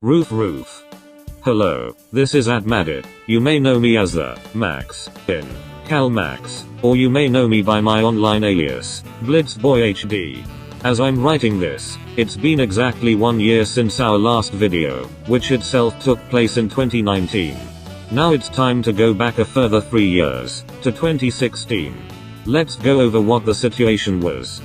Roof. Hello, this is @Madit. You may know me as the Max in Cal Max, or you may know me by my online alias, BlitzBoyHD. As I'm writing this, it's been exactly 1 year since our last video, which itself took place in 2019. Now it's time to go back a further 3 years, to 2016. Let's go over what the situation was.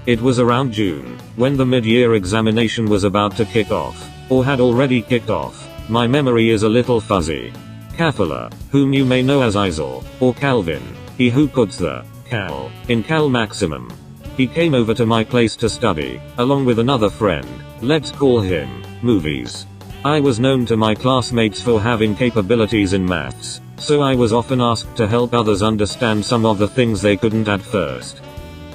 It was around June, when the mid-year examination was about to kick off, or had already kicked off. My memory is a little fuzzy. Kafala, whom you may know as Isel, or Calvin, he who puts the Cal in Cal Maximum. He came over to my place to study, along with another friend, let's call him Movies. I was known to my classmates for having capabilities in maths, so I was often asked to help others understand some of the things they couldn't at first.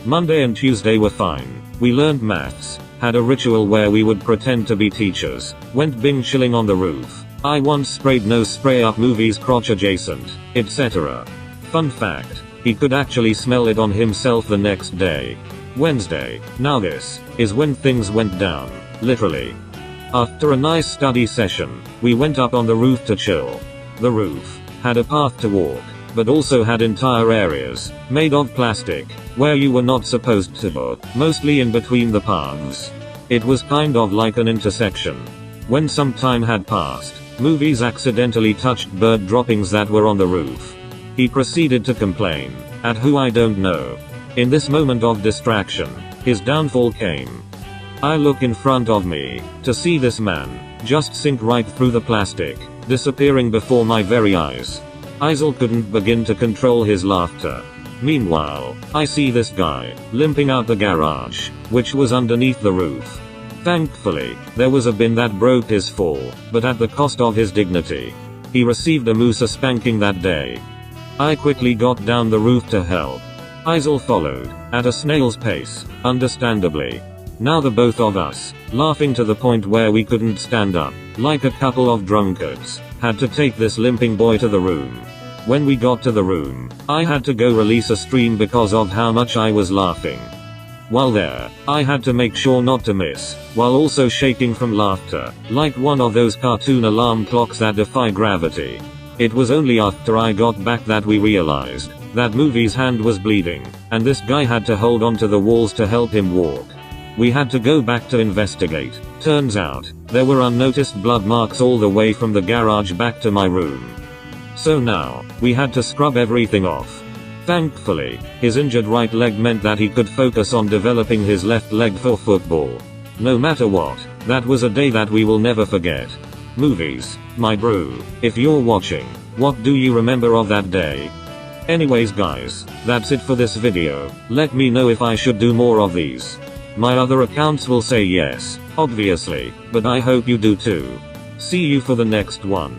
Monday and Tuesday were fine. We learned maths, had a ritual where we would pretend to be teachers, went bing chilling on the roof. I once sprayed nose spray up Movies' crotch adjacent, etc. Fun fact, he could actually smell it on himself the next day. Wednesday, now this is when things went down, literally. After a nice study session, we went up on the roof to chill. The roof had a path to walk, but also had entire areas, made of plastic, where you were not supposed to go, mostly in between the paths. It was kind of like an intersection. When some time had passed, Movies accidentally touched bird droppings that were on the roof. He proceeded to complain, at who I don't know. In this moment of distraction, his downfall came. I look in front of me, to see this man, just sink right through the plastic, disappearing before my very eyes. Isel couldn't begin to control his laughter. Meanwhile, I see this guy, limping out the garage, which was underneath the roof. Thankfully, there was a bin that broke his fall, but at the cost of his dignity. He received a Musa spanking that day. I quickly got down the roof to help. Isel followed, at a snail's pace, understandably. Now the both of us, laughing to the point where we couldn't stand up, like a couple of drunkards, had to take this limping boy to the room. When we got to the room, I had to go release a stream because of how much I was laughing. While there, I had to make sure not to miss, while also shaking from laughter, like one of those cartoon alarm clocks that defy gravity. It was only after I got back that we realized that Movies' hand was bleeding, and this guy had to hold onto the walls to help him walk. We had to go back to investigate. Turns out, there were unnoticed blood marks all the way from the garage back to my room. So now, we had to scrub everything off. Thankfully, his injured right leg meant that he could focus on developing his left leg for football. No matter what, that was a day that we will never forget. Movies, my bro, if you're watching, what do you remember of that day? Anyways guys, that's it for this video. Let me know if I should do more of these. My other accounts will say yes, obviously, but I hope you do too. See you for the next one.